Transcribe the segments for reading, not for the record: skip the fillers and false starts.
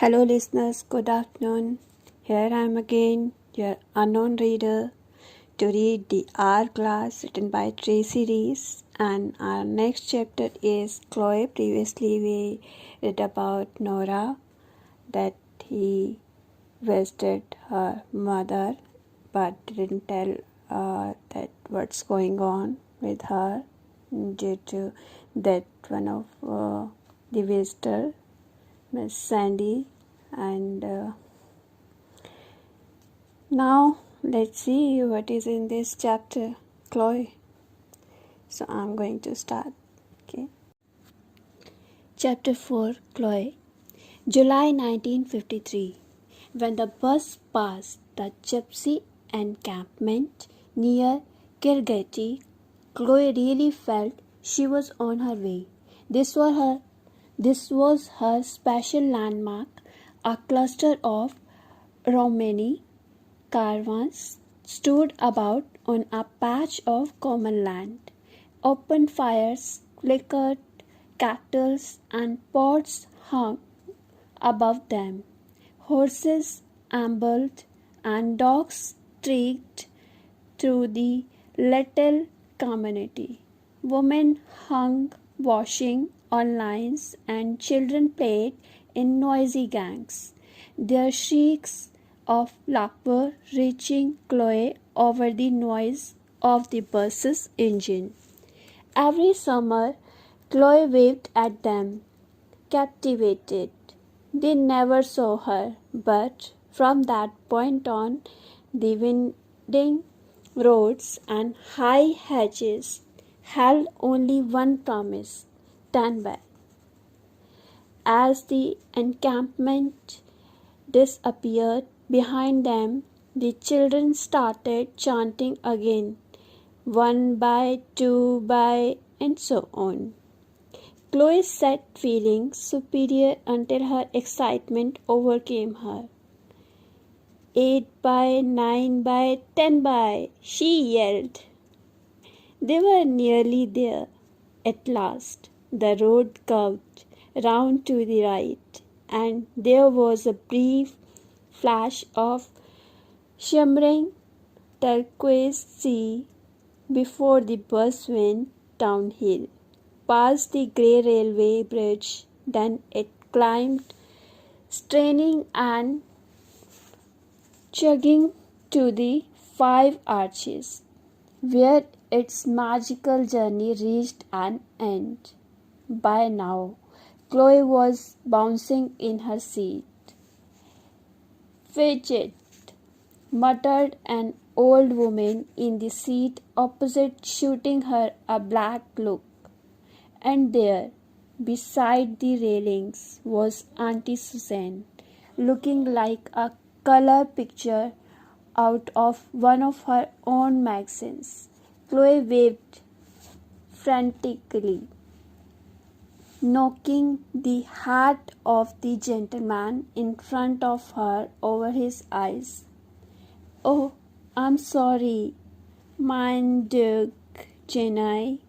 Hello, listeners. Good afternoon. Here I am again, your unknown reader, to read the Hourglass written by Tracy Rees. And our next chapter is Chloe. Previously, we read about Nora, that he visited her mother but didn't tell that what's going on with her due to that one of the visitor, Miss Sandy. And now let's see what is in this chapter, Chloe. So I'm going to start. Okay. Chapter 4, Chloe. July 1953. When the bus passed the gypsy encampment near Kirgati, Chloe really felt she was on her way. This was her special landmark, a cluster of Romani caravans stood about on a patch of common land. Open fires flickered, kettles and pots hung above them. Horses ambled and dogs streaked through the little community. Women hung washing on lines and children played in noisy gangs, their shrieks of laughter reaching Chloe over the noise of the bus's engine. Every summer, Chloe waved at them, captivated. They never saw her, but from that point on, the winding roads and high hedges held only one promise: stand by. As the encampment disappeared behind them, the children started chanting again, one by, two by, and so on. Chloe sat feeling superior until her excitement overcame her. 8 by, 9 by, 10 by, she yelled. They were nearly there. At last, the road curved round to the right, and there was a brief flash of shimmering turquoise sea before the bus went downhill, past the grey railway bridge. Then it climbed, straining and chugging to the Five Arches, where its magical journey reached an end. By now, Chloe was bouncing in her seat. "Fidget," muttered an old woman in the seat opposite, shooting her a black look. And there, beside the railings, was Auntie Susan, looking like a color picture out of one of her own magazines. Chloe waved frantically, knocking the hat of the gentleman in front of her over his eyes. "Oh, I'm sorry, mein Duke, Jenny,"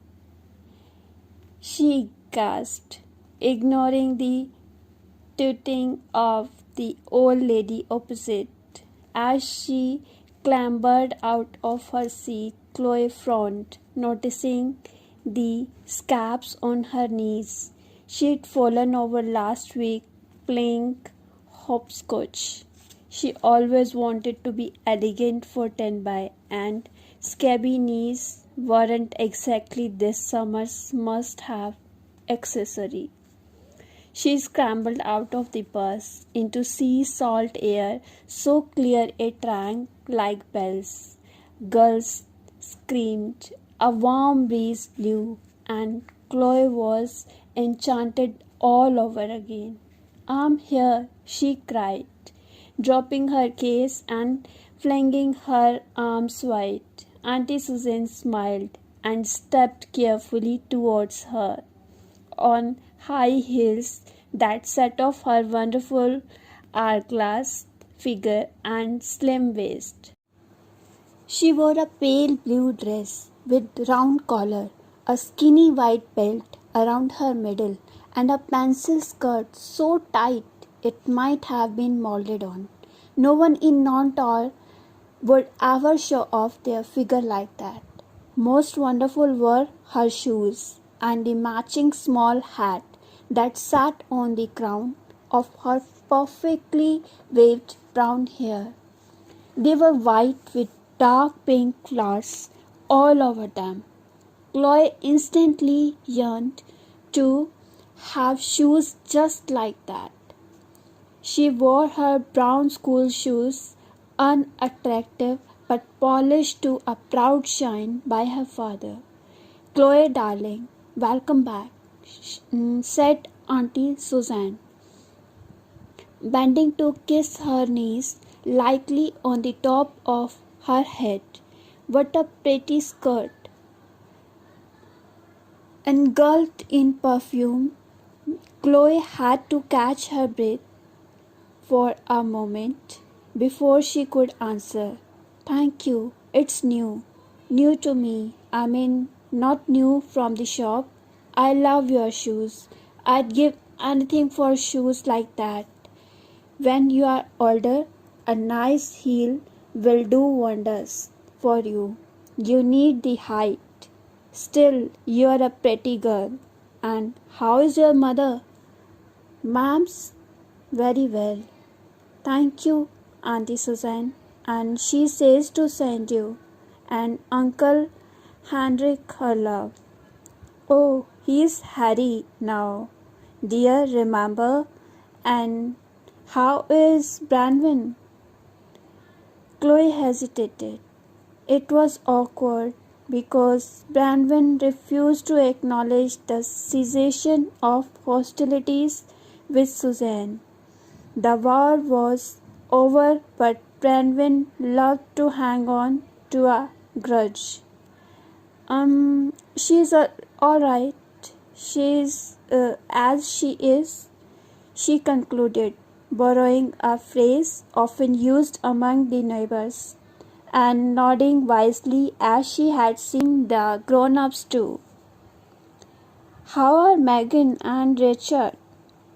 she gasped, ignoring the tooting of the old lady opposite. As she clambered out of her seat, Chloe frowned, noticing the scabs on her knees. She'd fallen over last week playing hopscotch. She always wanted to be elegant for 10 by, and scabby knees weren't exactly this summer's must-have accessory. She scrambled out of the bus into sea salt air so clear it rang like bells. Girls screamed, a warm breeze blew, and Chloe was enchanted all over again. "I'm here," she cried, dropping her case and flinging her arms wide. Auntie Susan smiled and stepped carefully towards her on high heels that set off her wonderful hourglass figure and slim waist. She wore a pale blue dress with round collar, a skinny white belt around her middle, and a pencil skirt so tight it might have been molded on. No one in non-tall would ever show off their figure like that. Most wonderful were her shoes and the matching small hat that sat on the crown of her perfectly waved brown hair. They were white with dark pink flowers all over them. Chloe instantly yearned to have shoes just like that. She wore her brown school shoes, unattractive but polished to a proud shine by her father. "Chloe, darling, welcome back," said Auntie Suzanne, bending to kiss her knees lightly on the top of her head. "What a pretty skirt!" Engulfed in perfume, Chloe had to catch her breath for a moment before she could answer. "Thank you. It's new. New to me. I mean, not new from the shop. I love your shoes. I'd give anything for shoes like that. When you are older, a nice heel will do wonders for you. You need the height. Still, you're a pretty girl. And how is your mother?" "Ma'am's very well. Thank you, Auntie Suzanne. And she says to send you and Uncle Hendrik her love." "Oh, he's Harry now, dear, remember? And how is Branwyn?" Chloe hesitated. It was awkward because Branwyn refused to acknowledge the cessation of hostilities with Suzanne. The war was over, but Branwyn loved to hang on to a grudge. She's all right. She's as she is," she concluded, borrowing a phrase often used among the neighbors, and nodding wisely as she had seen the grown-ups do. "How are Megan and Richard?"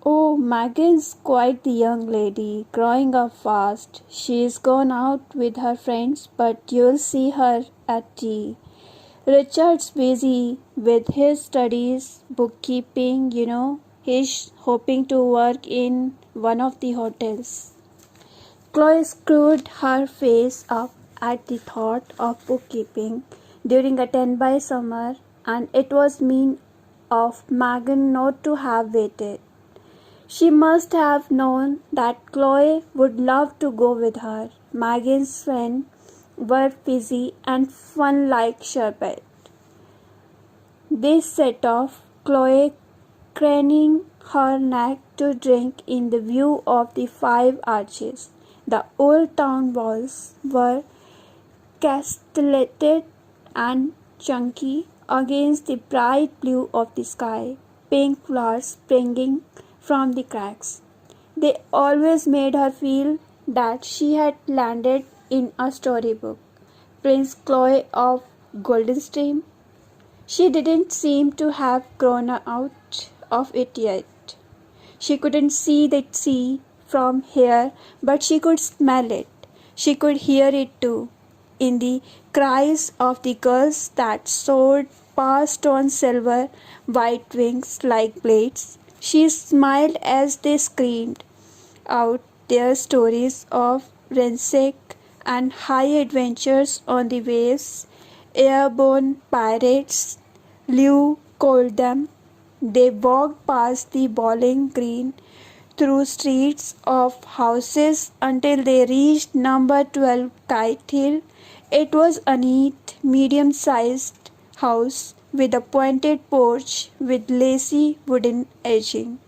"Oh, Megan's quite the young lady, growing up fast. She's gone out with her friends, but you'll see her at tea. Richard's busy with his studies, bookkeeping, He's hoping to work in one of the hotels." Chloe screwed her face up at the thought of bookkeeping during a 10 by summer, and it was mean of Megan not to have waited. She must have known that Chloe would love to go with her. Megan's friends were fizzy and fun like sherbet. They set off, Chloe craning her neck to drink in the view of the 5 arches. The old town walls were castellated and chunky against the bright blue of the sky, pink flowers springing from the cracks. They always made her feel that she had landed in a storybook. Prince Chloe of Goldenstream. She didn't seem to have grown out of it yet. She couldn't see the sea from here, but she could smell it. She could hear it too, in the cries of the gulls that soared past on silver white wings like blades. She smiled as they screamed out their stories of ransack and high adventures on the waves. Airborne pirates, Lew called them. They walked past the bowling green, through streets of houses until they reached number 12 Kite Hill. It was a neat, medium-sized house with a pointed porch with lacy wooden edging.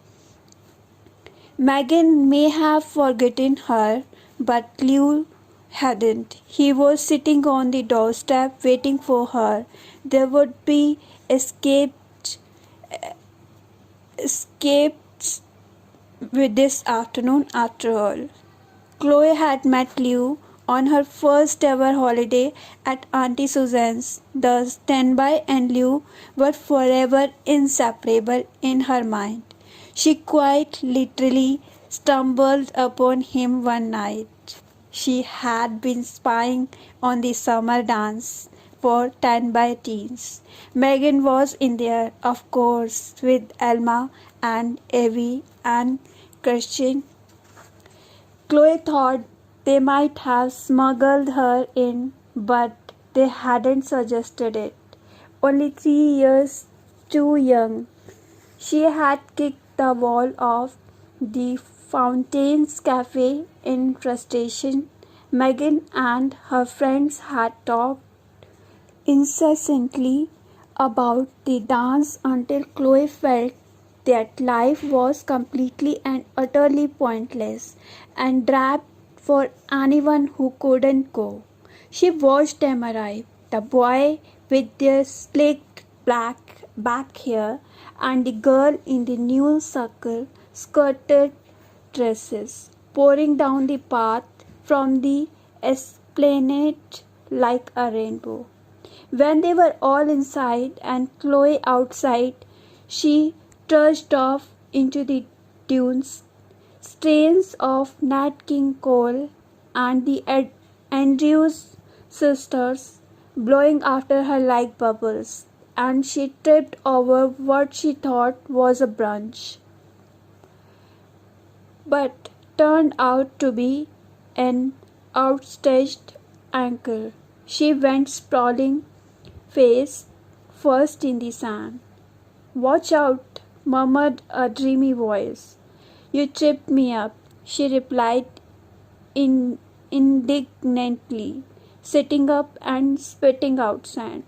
Megan may have forgotten her, but Lew hadn't. He was sitting on the doorstep waiting for her. There would be escapes with this afternoon after all. Chloe had met Lew on her first ever holiday at Auntie Suzanne's. The standby and Lew were forever inseparable in her mind. She quite literally stumbled upon him one night. She had been spying on the summer dance for 10 by teens. Megan was in there, of course, with Elma and Evie and Christian. Chloe thought they might have smuggled her in, but they hadn't suggested it. Only 3 years too young. She had kicked the wall of the Fountains Cafe in frustration. Megan and her friends had talked incessantly about the dance until Chloe felt that life was completely and utterly pointless and drab for anyone who couldn't go. She watched them arrive, the boy with their slicked black back hair and the girl in the new circle skirted dresses, pouring down the path from the esplanade like a rainbow. When they were all inside and Chloe outside, she trudged off into the dunes. Strains of Nat King Cole and the Andrews sisters blowing after her like bubbles, and she tripped over what she thought was a branch, but turned out to be an outstretched ankle. She went sprawling face first in the sand. "Watch out," murmured a dreamy voice. "You tripped me up," she replied indignantly, sitting up and spitting out sand.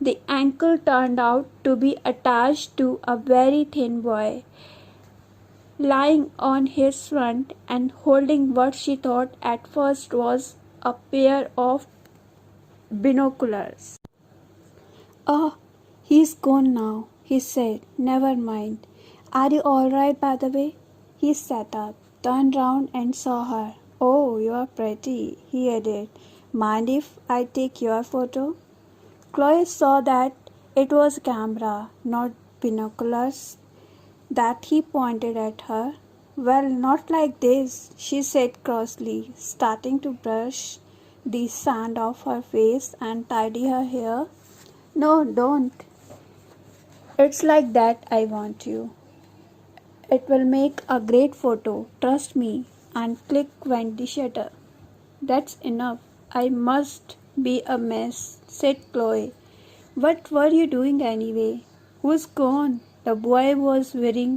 The ankle turned out to be attached to a very thin boy, lying on his front and holding what she thought at first was a pair of binoculars. "Oh, he's gone now," he said. "Never mind. Are you all right, by the way?" He sat up, turned round and saw her. "Oh, you're pretty," he added. "Mind if I take your photo?" Chloe saw that it was a camera, not binoculars, that he pointed at her. "Well, not like this," she said crossly, starting to brush the sand off her face and tidy her hair. "No, don't. It's like that I want you. It will make a great photo, trust me." And click went the shutter. "That's enough. I must be a mess," said Chloe. "What were you doing anyway?" "Who's gone?" The boy was wearing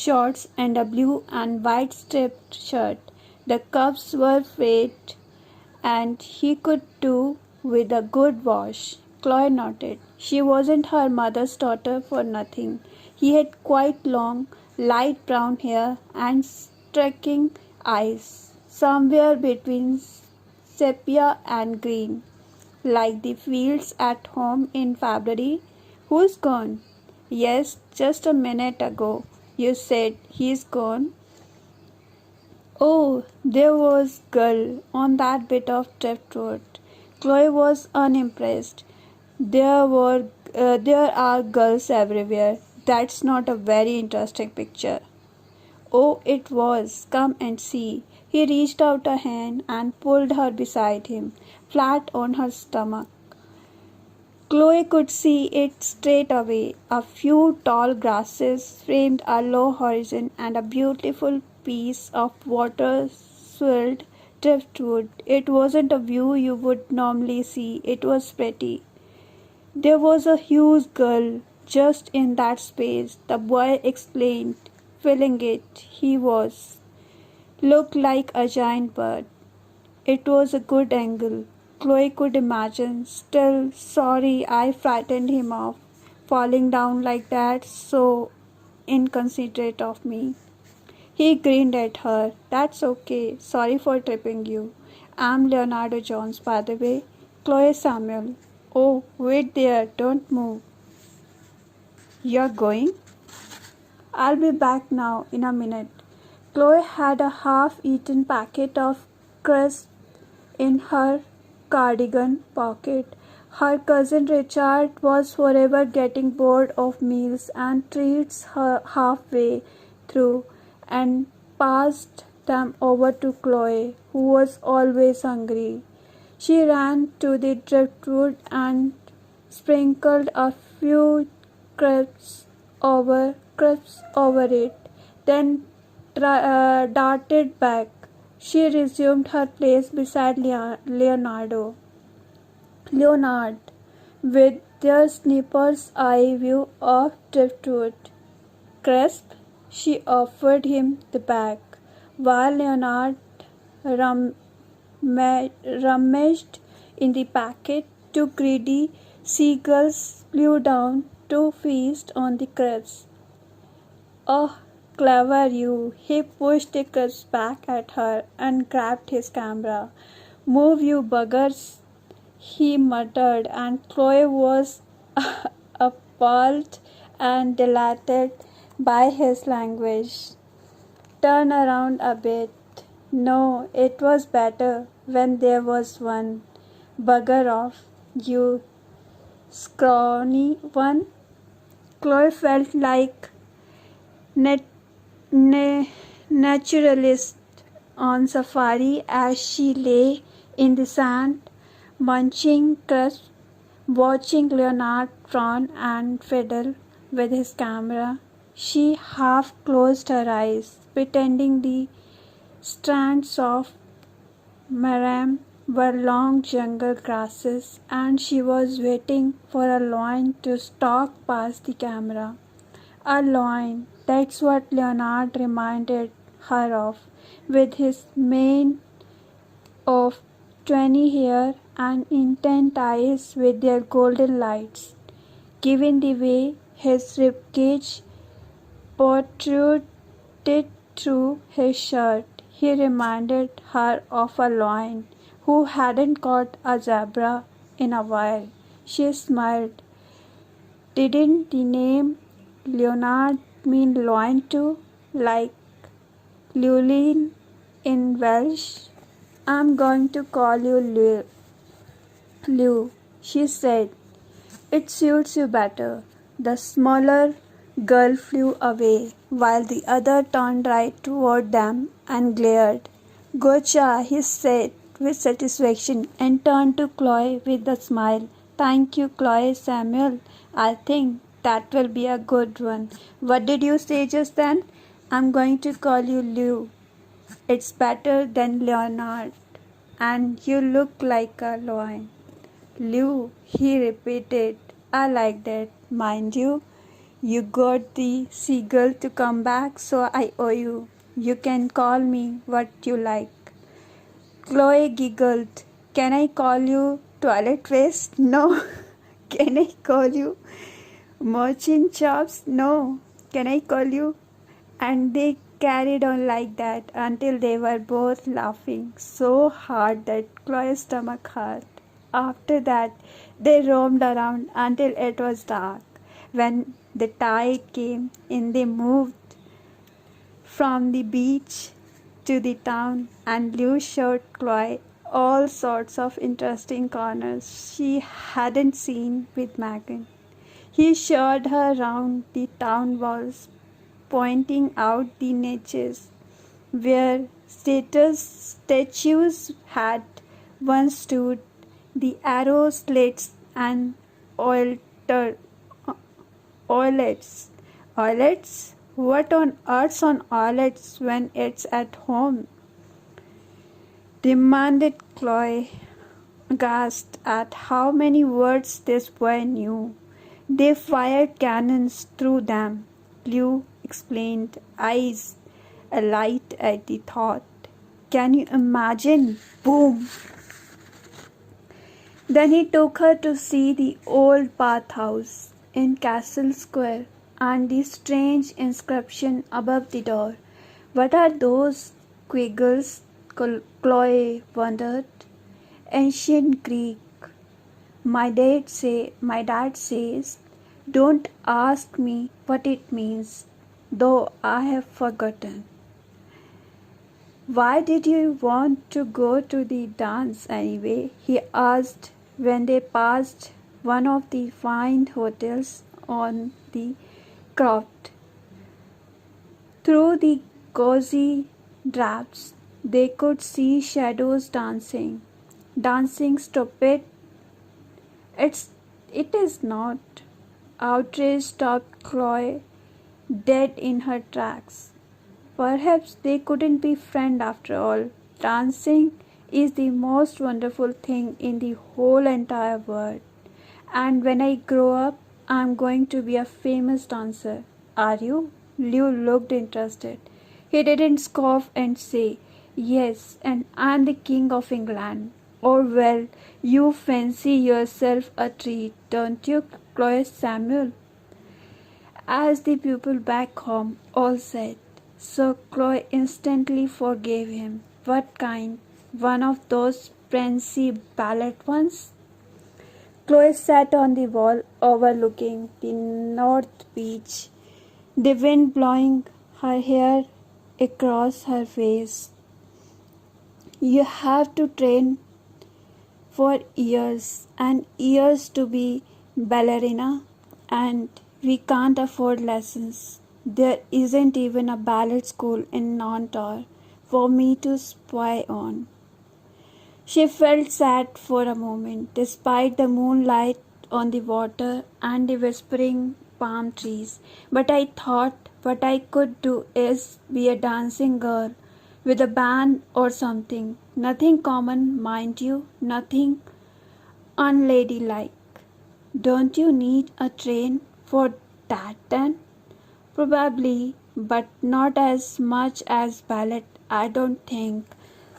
shorts and a blue and white striped shirt. The cuffs were frayed and he could do with a good wash. Chloe nodded. She wasn't her mother's daughter for nothing. He had quite long, light brown hair and striking eyes, somewhere between sepia and green, like the fields at home in February. "Who's gone?" "Yes, just a minute ago. You said he's gone." "Oh, there was girl on that bit of driftwood." Chloe was unimpressed. There are girls everywhere. That's not a very interesting picture." "Oh, it was. Come and see." He reached out a hand and pulled her beside him, flat on her stomach. Chloe could see it straight away. A few tall grasses framed a low horizon and a beautiful piece of water-swirled driftwood. It wasn't a view you would normally see. It was pretty. "There was a huge girl just in that space," the boy explained, filling it. He looked like a giant bird. It was a good angle. Chloe could imagine. "Still, sorry I frightened him off, falling down like that. So inconsiderate of me." He grinned at her. "That's okay. Sorry for tripping you. I'm Leonardo Jones, by the way. Chloe Samuel." "Oh, wait there. Don't move." "You're going?" "I'll be back now in a minute." Chloe had a half-eaten packet of crisps in her cardigan pocket. Her cousin Richard was forever getting bored of meals and treats her halfway through, and passed them over to Chloe, who was always hungry. She ran to the driftwood and sprinkled a few crisps over it, then darted back. She resumed her place beside Leonard, with their snipper's eye view of driftwood. Crisp, she offered him the bag, while Leonard rummaged in the packet. Two greedy seagulls flew down to feast on the crisps. Oh, clever you! He pushed the crisps back at her and grabbed his camera. Move, you buggers, he muttered, and Chloe was appalled and delighted by his language. Turn around a bit. No, it was better when there was one. Bugger off, you scrawny one. Chloe felt like naturalist on safari as she lay in the sand, munching crisps, watching Leonard frown and fiddle with his camera. She half closed her eyes, pretending the strands of marram were long jungle grasses, and she was waiting for a lion to stalk past the camera. A lion, that's what Leonard reminded her of, with his mane of 20 hair and intent eyes with their golden lights, given the way his ribcage protruded through his shirt. He reminded her of a lion who hadn't caught a zebra in a while. She smiled. Didn't the name Leonard mean lion too, like Llewellyn in Welsh? I'm going to call you Lew, she said. It suits you better. The smaller girl flew away, while the other turned right toward them and glared. Gotcha, he said with satisfaction, and turned to Chloe with a smile. Thank you, Chloe Samuel. I think that will be a good one. What did you say just then? I'm going to call you Lew. It's better than Leonard, and you look like a lion. Lew, he repeated. I like that. Mind you, you got the seagull to come back, so I owe you. You can call me what you like. Chloe giggled. Can I call you toilet waste? No. Can I call you merchant chops? No. Can I call you? And they carried on like that until they were both laughing so hard that Chloe's stomach hurt. After that, they roamed around until it was dark. When the tide came in, they moved from the beach to the town, and Lew showed Chloe all sorts of interesting corners she hadn't seen with Megan. He showed her round the town walls, pointing out the niches where statues had once stood, the arrow slits and oilets. Oilets? What on earth's on oilets when it's at home? Demanded Chloe, aghast at how many words this boy knew. They fired cannons through them, Lew explained, eyes alight at the thought. Can you imagine? Boom! Then he took her to see the old bathhouse in Castle Square and the strange inscription above the door. What are those quiggles? Chloe wondered. Ancient Greek. My dad says, don't ask me what it means, though I have forgotten. Why did you want to go to the dance anyway? He asked when they passed one of the fine hotels on the Croft. Through the cozy drafts. They could see shadows dancing. Dancing, stupid. It's it is not. Outrage stopped Chloe dead in her tracks. Perhaps they couldn't be friends after all. Dancing is the most wonderful thing in the whole entire world. And when I grow up, I'm going to be a famous dancer. Are you? Liu looked interested. He didn't scoff and say, "Yes, and I'm the King of England." "Oh, well, you fancy yourself a treat, don't you, Chloe Samuel?" As the people back home all said. So Chloe instantly forgave him. What kind? One of those prancy ballet ones? Chloe sat on the wall overlooking the north beach, the wind blowing her hair across her face. You have to train for years and years to be ballerina, and we can't afford lessons. There isn't even a ballet school in Nantar for me to spy on. She felt sad for a moment, despite the moonlight on the water and the whispering palm trees. But I thought what I could do is be a dancing girl with a band or something. Nothing common, mind you, nothing unladylike. Don't you need a train for that then? Probably, but not as much as ballet, I don't think.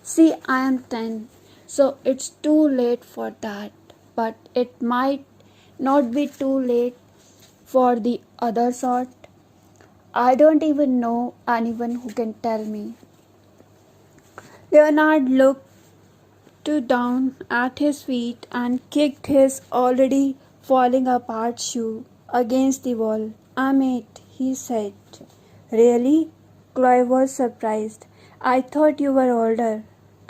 See, I am 10, so it's too late for that. But it might not be too late for the other sort. I don't even know anyone who can tell me. Leonard looked down at his feet and kicked his already falling apart shoe against the wall. "I'm it," he said. "Really?" Chloe was surprised. "I thought you were older."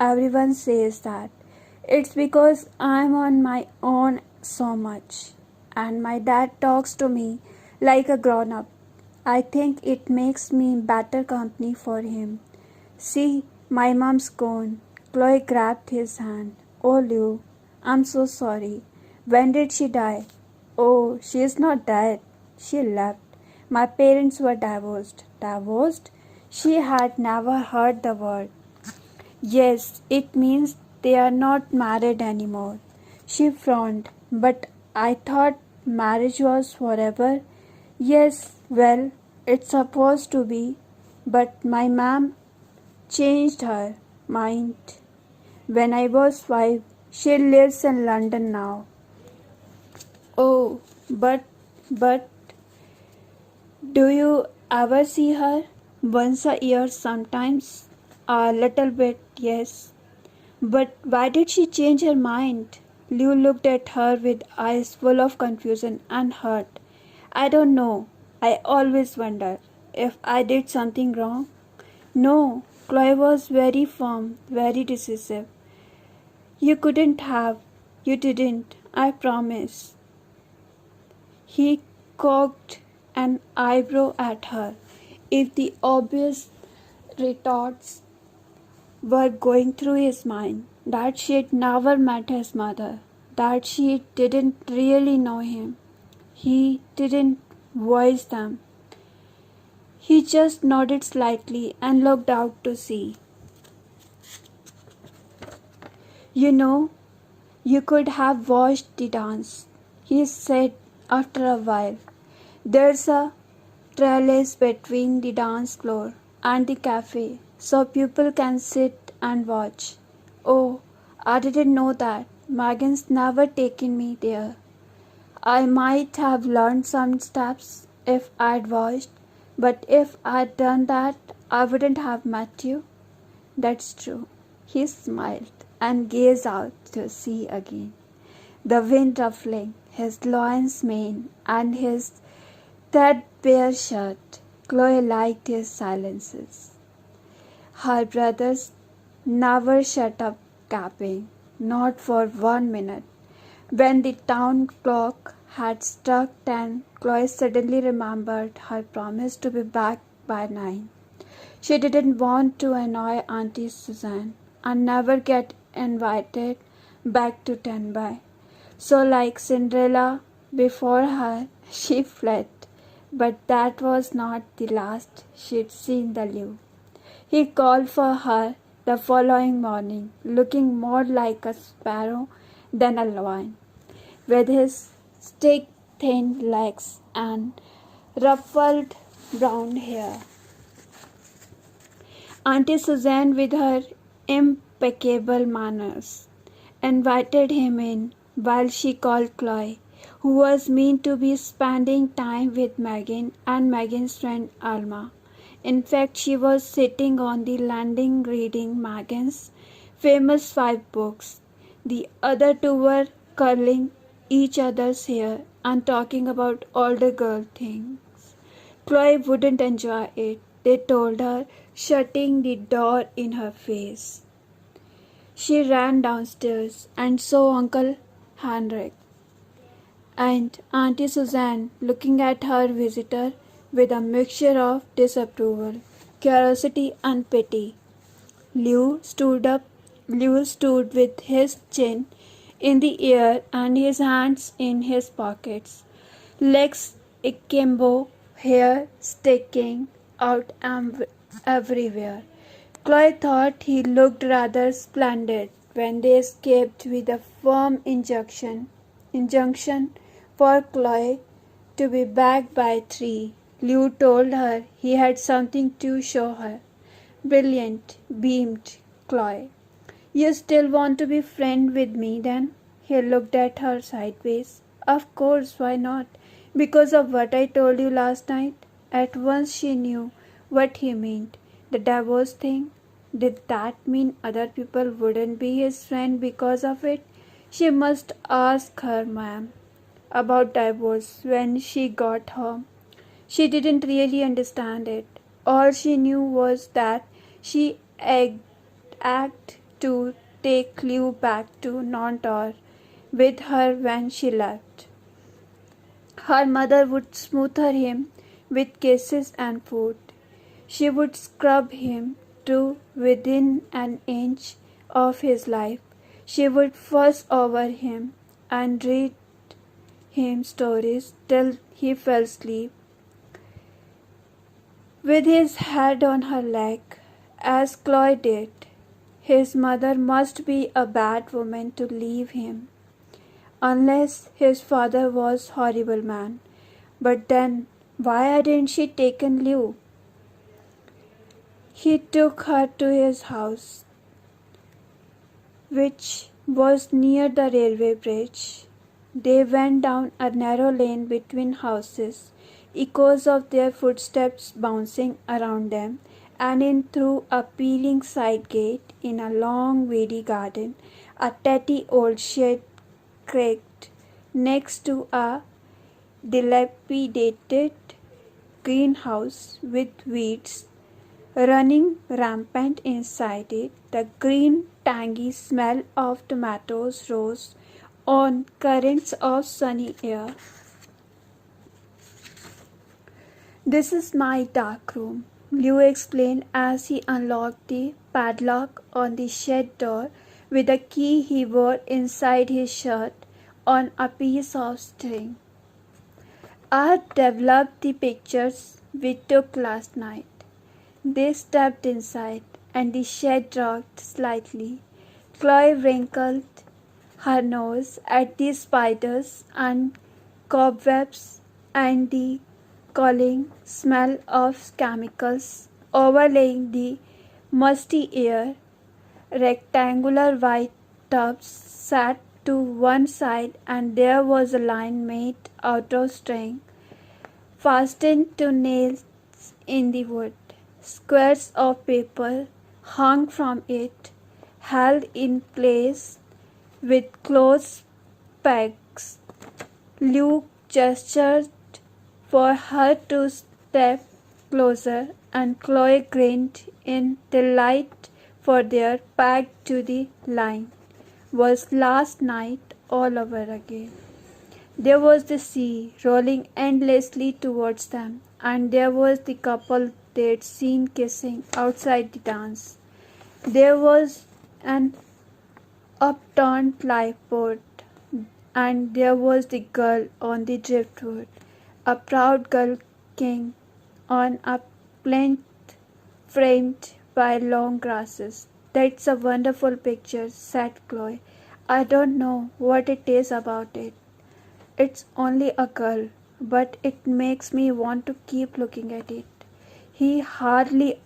"Everyone says that. It's because I'm on my own so much. And my dad talks to me like a grown up. I think it makes me better company for him. See, my mom's gone." Chloe grabbed his hand. "Oh, Lou, I'm so sorry. When did she die?" "Oh, she's not dead. She left. My parents were divorced." "Divorced?" She had never heard the word. "Yes, it means they are not married anymore." She frowned. "But I thought marriage was forever." "Yes, well, it's supposed to be. But my mom changed her mind when I was 5. She lives in London now." "Oh, but do you ever see her?" "Once a year sometimes." "A little bit, yes." "But why did she change her mind?" Liu looked at her with eyes full of confusion and hurt. "I don't know. I always wonder if I did something wrong." "No." Chloe was very firm, very decisive. "You couldn't have. You didn't. I promise." He cocked an eyebrow at her. If the obvious retorts were going through his mind, that she'd never met his mother, that she didn't really know him, he didn't voice them. He just nodded slightly and looked out to sea. "You know, you could have watched the dance," he said after a while. "There's a trellis between the dance floor and the cafe, so people can sit and watch." "Oh, I didn't know that. Megan's never taken me there. I might have learned some steps if I'd watched, but if I'd done that, I wouldn't have met you." "That's true." He smiled and gazed out to sea again, the wind ruffling his lion's mane and his threadbare shirt. Chloe liked his silences. Her brothers never shut up gapping, not for 1 minute. When the town clock had struck 10, Chloe suddenly remembered her promise to be back by 9. She didn't want to annoy Auntie Suzanne and never get invited back to Tenby. So, like Cinderella before her, she fled. But that was not the last she'd seen the Lou. He called for her the following morning, looking more like a sparrow than a lion, with his stick thin legs and ruffled brown hair. Auntie Suzanne, with her impeccable manners, invited him in while she called Chloe, who was meant to be spending time with Megan and Megan's friend Alma. In fact, she was sitting on the landing reading Megan's famous 5 books. The other two were curling each other's hair and talking about older girl things. Chloe wouldn't enjoy it, they told her, shutting the door in her face. She ran downstairs and saw Uncle Henrik and Auntie Suzanne looking at her visitor with a mixture of disapproval, curiosity, and pity. Lou stood up. Lou stood with his chin in the air and his hands in his pockets, legs akimbo, hair sticking out everywhere. Chloe thought he looked rather splendid when they escaped with a firm injunction for Chloe to be back by 3. Lou told her he had something to show her. Brilliant, beamed Chloe. You still want to be friends with me then? He looked at her sideways. Of course, why not? Because of what I told you last night. At once she knew what he meant. The divorce thing. Did that mean other people wouldn't be his friend because of it? She must ask her ma'am about divorce when she got home. She didn't really understand it. All she knew was that she acted to take Lou back to Nanterre with her when she left. Her mother would smother him with kisses and food. She would scrub him to within an inch of his life. She would fuss over him and read him stories till he fell asleep with his head on her leg, as Chloe did. His mother must be a bad woman to leave him, unless his father was a horrible man. But then, why hadn't she taken Lou? He took her to his house, which was near the railway bridge. They went down a narrow lane between houses, echoes of their footsteps bouncing around them, and in through a peeling side gate in a long weedy garden. A tatty old shed creaked next to a dilapidated greenhouse with weeds running rampant inside it. The green, tangy smell of tomatoes rose on currents of sunny air. This is my dark room, Lou explained as he unlocked the padlock on the shed door with a key he wore inside his shirt on a piece of string. I developed the pictures we took last night. They stepped inside, and the shed rocked slightly. Chloe wrinkled her nose at the spiders and cobwebs and the cloying smell of chemicals overlaying the musty air. Rectangular white tubs sat to one side, and there was a line made out of string fastened to nails in the wood. Squares of paper hung from it, held in place with close pegs. Luke gestured for her to step closer, and Chloe grinned in delight, for their packed to the line was last night all over again. There was the sea rolling endlessly towards them, and there was the couple they'd seen kissing outside the dance. There was an upturned lifeboat, and there was the girl on the driftwood, a proud gull king on a plinth framed by long grasses. That's a wonderful picture, said Chloe. I don't know what it is about it. It's only a gull, but it makes me want to keep looking at it. He hardly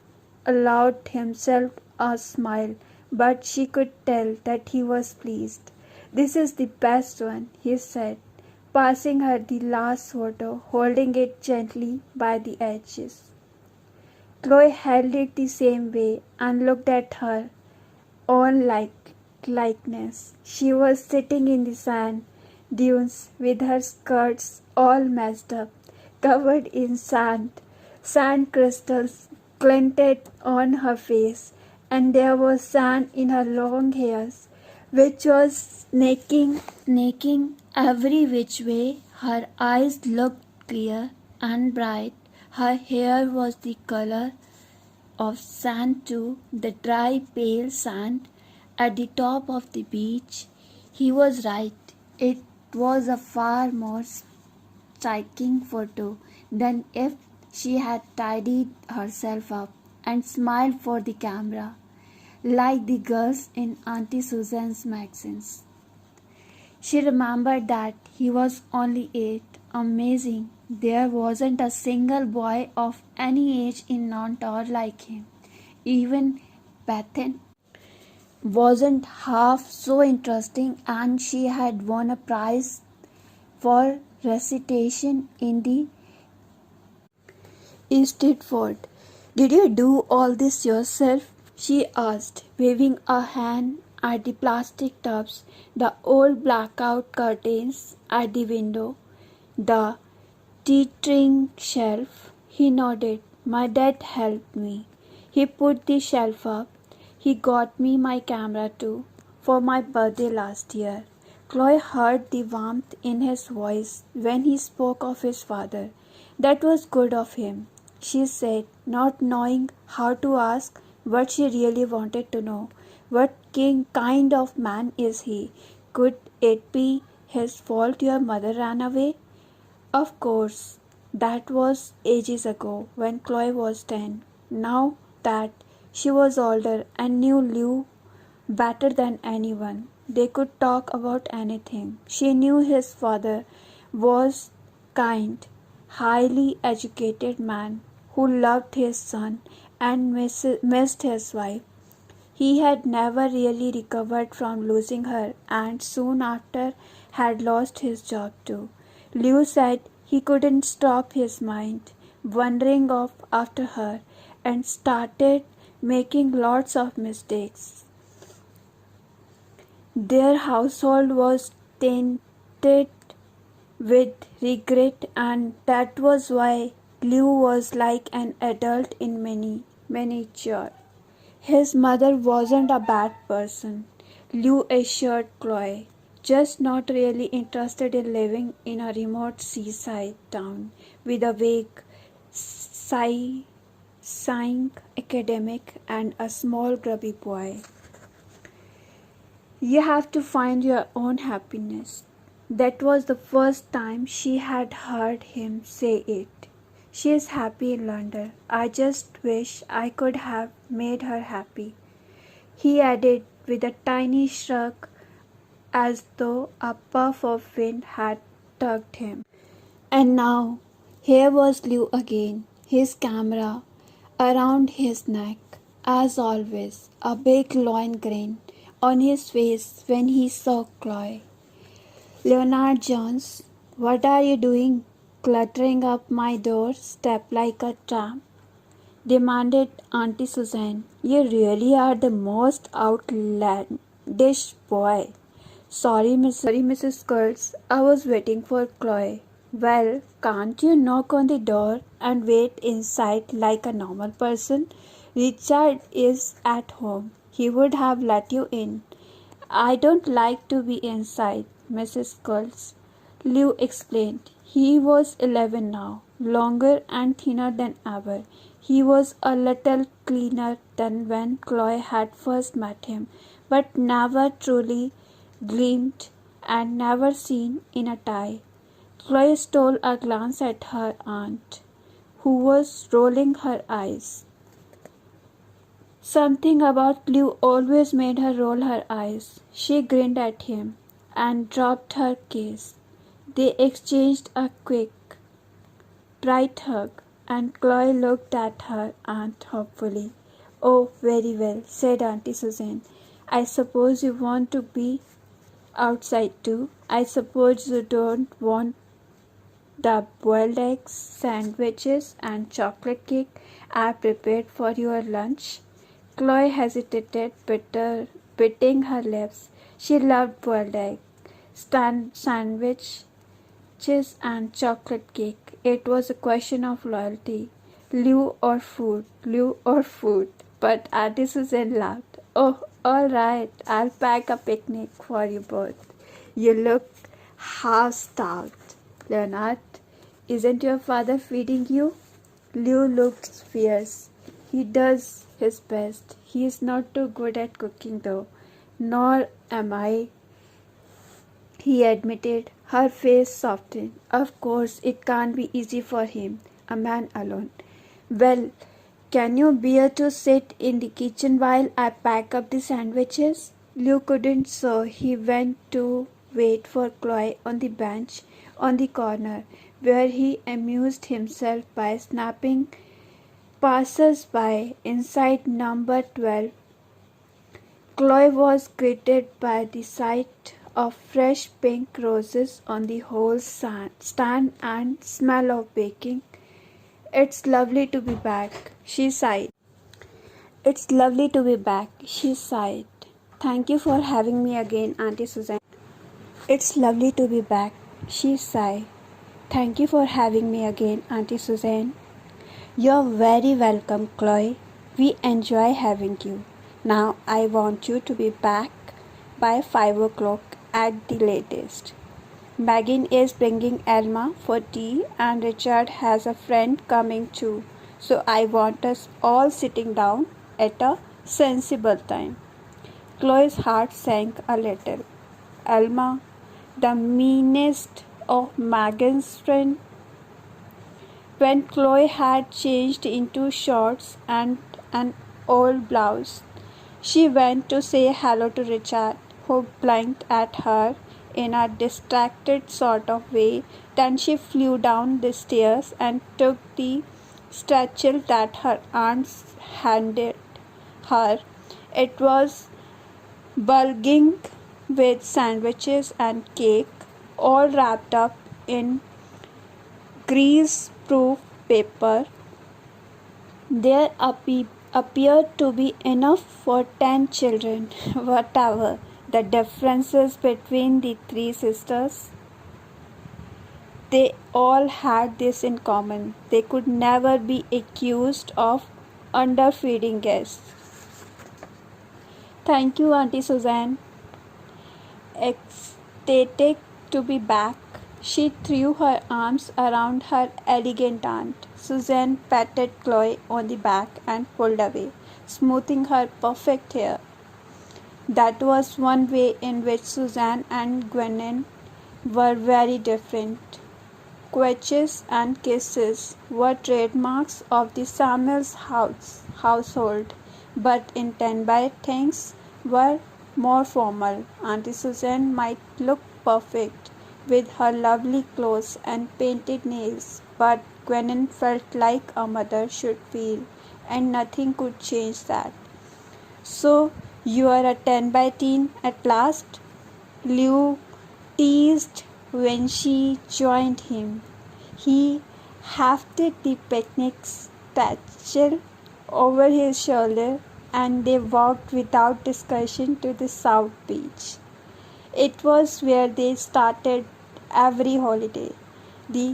allowed himself a smile, but she could tell that he was pleased. This is the best one, he said, passing her the last photo, holding it gently by the edges. Chloe held it the same way and looked at her own likeness. She was sitting in the sand dunes with her skirts all messed up, covered in sand. Sand crystals glinted on her face, and there was sand in her long hairs, which was snaking every which way. Her eyes looked clear and bright. Her hair was the color of sand too, the dry, pale sand at the top of the beach. He was right. It was a far more striking photo than if she had tidied herself up and smiled for the camera, like the girls in Auntie Susan's magazines. She remembered that he was only 8. Amazing. There wasn't a single boy of any age in Nantor like him. Even Bethan wasn't half so interesting, and she had won a prize for recitation in the Eastford. Did you do all this yourself? She asked, waving a hand at the plastic tubs, the old blackout curtains at the window, the teetering shelf. He nodded. My dad helped me. He put the shelf up. He got me my camera too, for my birthday last year. Chloe heard the warmth in his voice when he spoke of his father. That was good of him, she said, not knowing how to ask what she really wanted to know. What kind of man is he? Could it be his fault your mother ran away? Of course, that was ages ago when Chloe was 10. Now that she was older and knew Lou better than anyone, they could talk about anything. She knew his father was kind, highly educated man who loved his son and missed his wife. He had never really recovered from losing her, and soon after had lost his job too. Liu said he couldn't stop his mind wandering off after her and started making lots of mistakes. Their household was tainted with regret, and that was why Liu was like an adult in miniature. His mother wasn't a bad person, Liu assured Chloe, just not really interested in living in a remote seaside town with a vague, sighing academic and a small grubby boy. You have to find your own happiness. That was the first time she had heard him say it. She is happy in London. I just wish I could have made her happy, he added with a tiny shrug as though a puff of wind had tugged him. And now, here was Liu again, his camera around his neck, as always, a big loin grin on his face when he saw Chloe. Leonard Jones, what are you doing, cluttering up my doorstep like a tramp? Demanded Auntie Susan. You really are the most outlandish boy. Sorry, Mrs. Kurtz. I was waiting for Chloe. Well, can't you knock on the door and wait inside like a normal person? Richard is at home. He would have let you in. I don't like to be inside, Mrs. Kurtz. Liu explained. He was 11 now, longer and thinner than ever. He was a little cleaner than when Chloe had first met him, but never truly gleamed and never seen in a tie. Chloe stole a glance at her aunt, who was rolling her eyes. Something about Lou always made her roll her eyes. She grinned at him and dropped her case. They exchanged a quick, bright hug, and Chloe looked at her aunt hopefully. "Oh, very well," said Auntie Susan. "I suppose you want to be outside too. I suppose you don't want the boiled eggs, sandwiches, and chocolate cake I prepared for your lunch." Chloe hesitated, biting her lips. She loved boiled egg, sandwiches, and chocolate cake. It was a question of loyalty. Lou or food, Lou or food. But Auntie Susan laughed. "Oh, all right, I'll pack a picnic for you both. You look half-starved. Leonard, isn't your father feeding you?" Lou looked fierce. "He does his best. He is not too good at cooking though. Nor am I," he admitted. Her face softened. "Of course it can't be easy for him, a man alone. Well, can you bear to sit in the kitchen while I pack up the sandwiches?" Lou couldn't, so he went to wait for Chloe on the bench on the corner, where he amused himself by snapping passers-by inside number 12. Chloe was greeted by the sight of fresh pink roses on the whole stand and smell of baking. "It's lovely to be back," she sighed. "It's lovely to be back," she sighed. "Thank you for having me again, Auntie Susan." "It's lovely to be back," she sighed. "Thank you for having me again, Auntie Susan." "You're very welcome, Chloe. We enjoy having you. Now I want you to be back by 5 o'clock at the latest. Megan is bringing Elma for tea and Richard has a friend coming too. So I want us all sitting down at a sensible time." Chloe's heart sank a little. Elma, the meanest of Megan's friends. When Chloe had changed into shorts and an old blouse, she went to say hello to Richard, who blinked at her in a distracted sort of way. Then she flew down the stairs and took the satchel that her aunt handed her. It was bulging with sandwiches and cake, all wrapped up in grease-proof paper. There appeared to be enough for 10 children. Whatever the differences between the three sisters, they all had this in common: they could never be accused of underfeeding guests. "Thank you, Auntie Susan." Ecstatic to be back, she threw her arms around her elegant aunt. Susan patted Chloe on the back and pulled away, smoothing her perfect hair. That was one way in which Susan and Gwennon were very different. Quetches and kisses were trademarks of the Samuels household, but in 10 by things were more formal. Auntie Susan might look perfect with her lovely clothes and painted nails, but Gwennon felt like a mother should feel, and nothing could change that. "So you are a 10 by teen at last?" Lou teased when she joined him. He hefted the picnic satchel over his shoulder, and they walked without discussion to the South Beach. It was where they started every holiday. The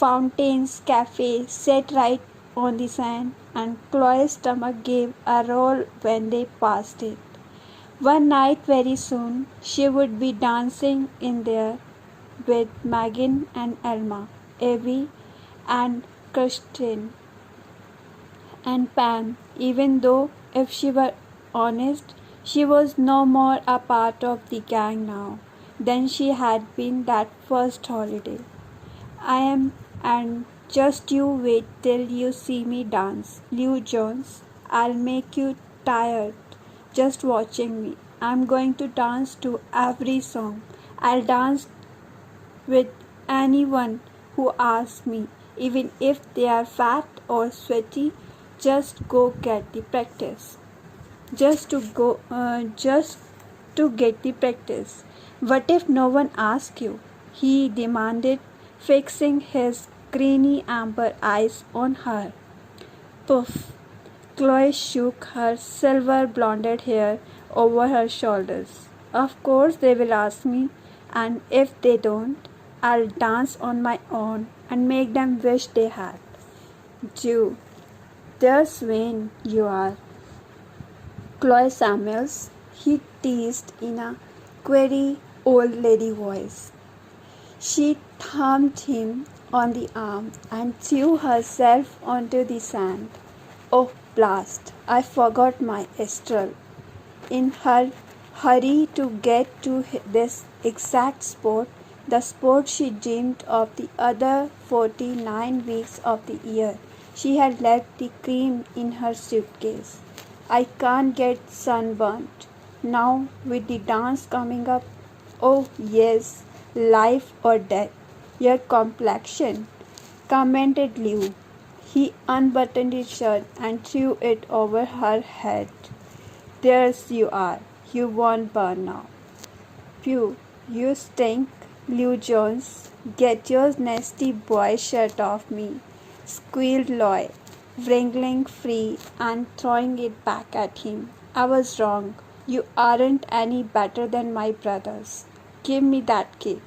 Fountains Cafe sat right on the sand, and Chloe's stomach gave a roll when they passed it. One night very soon she would be dancing in there with Megan and Elma, Abby and Kirsten, And Pam, even though, if she were honest, she was no more a part of the gang now than she had been that first holiday. I am, and just you wait till you see me dance, Lou Jones. I'll make you tired just watching me. I'm going to dance to every song. I'll dance with anyone who asks me, even if they are fat or sweaty. Just go get the practice. Just to get the practice. What if no one asks you? He demanded, fixing his greeny amber eyes on her. Puff! Chloe shook her silver blonded hair over her shoulders. Of course they will ask me, and if they don't, I'll dance on my own and make them wish they had. Jew, there's Wayne you are. Chloe Samuels, he teased in a query old lady voice. She thumped him on the arm and threw herself onto the sand. Oh, blast! I forgot my Estrel. In her hurry to get to this exact sport, the sport she dreamed of the other 49 weeks of the year, she had left the cream in her suitcase. I can't get sunburnt. Now, with the dance coming up, oh yes, life or death. Your complexion, commented Liu. He unbuttoned his shirt and threw it over her head. There's you are. You won't burn now. Phew, you stink, Lou Jones. Get your nasty boy shirt off me, squealed Loy, wriggling free and throwing it back at him. I was wrong. You aren't any better than my brothers. Give me that cake.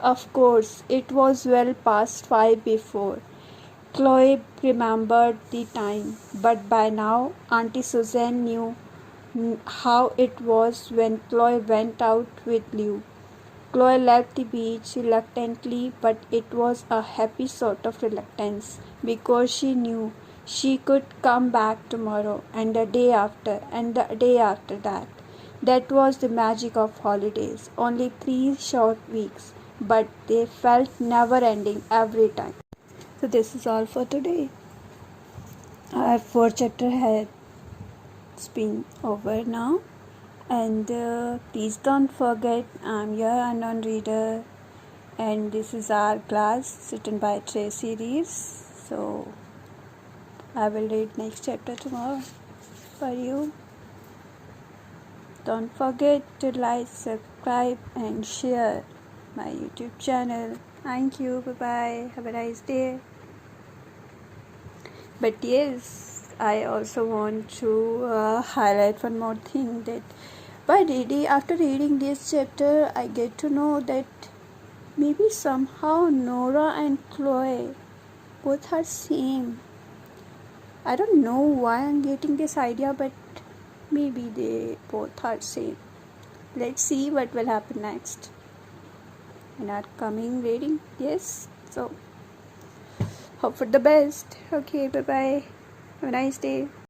Of course, it was well past 5 before Chloe remembered the time, but by now Auntie Suzanne knew how it was when Chloe went out with Lou. Chloe left the beach reluctantly, but it was a happy sort of reluctance because she knew she could come back tomorrow and the day after and the day after that. That was the magic of holidays, only 3 short weeks, but they felt never ending every time. So this is all for today. Our 4th chapter has been over now, and please don't forget I'm your unknown reader, and this is Hourglass written by Tracy Rees. So I will read next chapter tomorrow for you. Don't forget to like, subscribe and share my YouTube channel. Thank you. Bye bye. Have a nice day. But yes, I also want to highlight one more thing, that after reading this chapter, I get to know that maybe somehow Nora and Chloe both are same. I don't know why I'm getting this idea, but maybe they both are same. Let's see what will happen next in our coming reading. Yes, so hope for the best. Okay, bye bye. Have a nice day.